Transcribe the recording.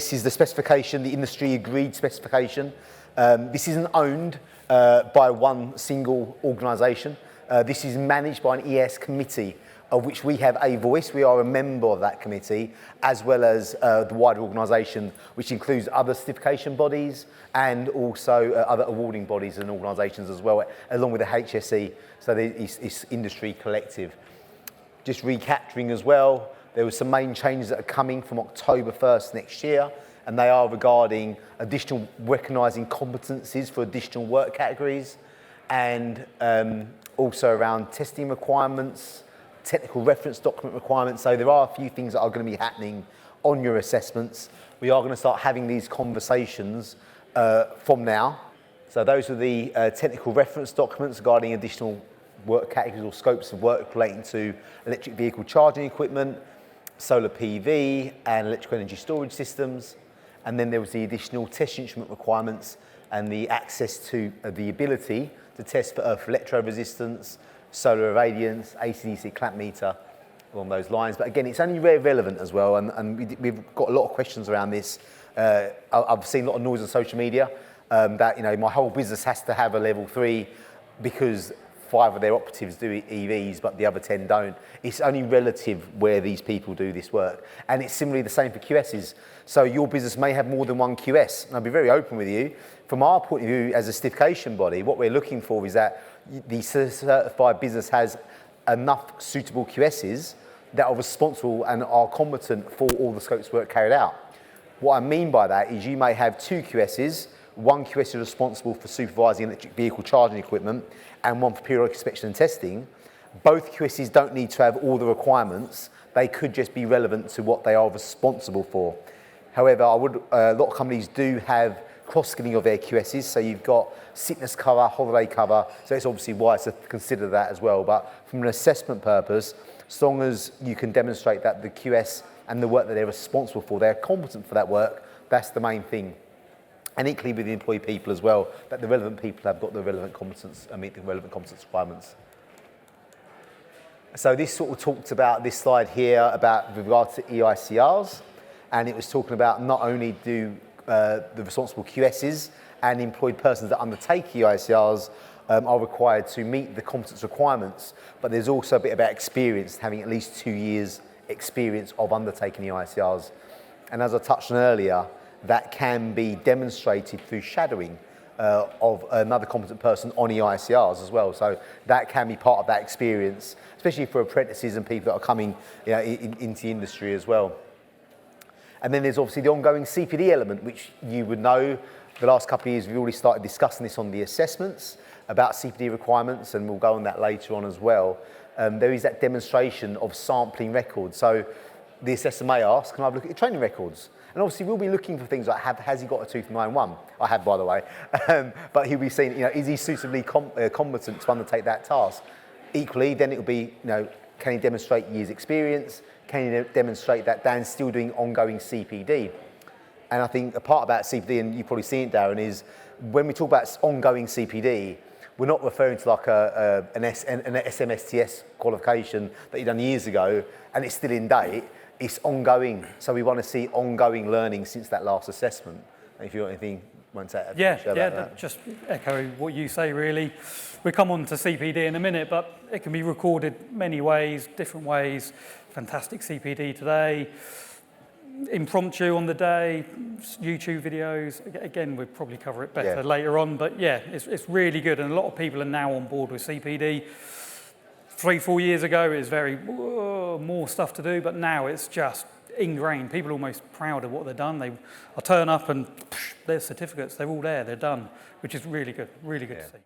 this is the specification, the industry agreed specification. This isn't owned by one single organisation. This is managed by an ES committee, of which we have a voice. We are a member of that committee, as well as the wider organisation, which includes other certification bodies and also other awarding bodies and organisations as well, along with the HSE, so it's industry collective. Just recapturing as well, there were some main changes that are coming from October 1st next year, and they are regarding additional recognising competencies for additional work categories, and also around testing requirements, technical reference document requirements. So there are a few things that are going to be happening on your assessments. We are going to start having these conversations from now. So those are the technical reference documents regarding additional work categories or scopes of work relating to electric vehicle charging equipment, solar PV and electrical energy storage systems. And then there was the additional test instrument requirements and the access to the ability to test for earth electro-resistance, solar irradiance, AC/DC clamp meter, along those lines. But again, it's only very relevant as well, and we've got a lot of questions around this. I've seen a lot of noise on social media that, you know, my whole business has to have a level 3 because 5 of their operatives do EVs, but the other 10 don't. It's only relative where these people do this work. And it's similarly the same for QSs. So your business may have more than one QS. And I'll be very open with you. From our point of view as a certification body, what we're looking for is that the certified business has enough suitable QSs that are responsible and are competent for all the scopes of work carried out. What I mean by that is you may have 2 QSs, one QS is responsible for supervising electric vehicle charging equipment and one for periodic inspection and testing. Both QSs don't need to have all the requirements. They could just be relevant to what they are responsible for. However, a lot of companies do have cross-skilling of their QSs, so you've got sickness cover, holiday cover, so it's obviously wise to consider that as well. But from an assessment purpose, as long as you can demonstrate that the QS and the work that they're responsible for, they're competent for that work, that's the main thing. And equally with the employee people as well, that the relevant people have got the relevant competence and meet the relevant competence requirements. So this sort of talked about this slide here about with regard to EICRs, and it was talking about not only do the responsible QSs and employed persons that undertake EICRs are required to meet the competence requirements, but there's also a bit about experience, having at least 2 years experience of undertaking EICRs. And as I touched on earlier, that can be demonstrated through shadowing of another competent person on EICRs as well. So that can be part of that experience, especially for apprentices and people that are coming, you know, into the industry as well. And then there's obviously the ongoing CPD element, which you would know the last couple of years we've already started discussing this on the assessments about CPD requirements, and we'll go on that later on as well. There is that demonstration of sampling records. So the assessor may ask, can I have a look at your training records? And obviously we'll be looking for things like, has he got a 2391? I have, by the way. But he'll be saying, you know, is he suitably competent to undertake that task? Equally, then it'll be, you know, can he demonstrate years experience? Can he demonstrate that Dan's still doing ongoing CPD? And I think a part about CPD, and you've probably seen it, Darren, is when we talk about ongoing CPD, we're not referring to like an SMSTS qualification that you've done years ago and it's still in date. It's ongoing. So we want to see ongoing learning since that last assessment. And if you want anything, won't say it. Yeah, just echo what you say really. We'll come on to CPD in a minute, but it can be recorded many ways, different ways. Fantastic CPD today. Impromptu on the day, YouTube videos. Again, we'll probably cover it better later on, but yeah, it's really good. And a lot of people are now on board with CPD. 3-4 years ago, it was very, more stuff to do, but now it's just ingrained. People are almost proud of what they've done. I turn up and their certificates, they're all there, they're done, which is really good to see.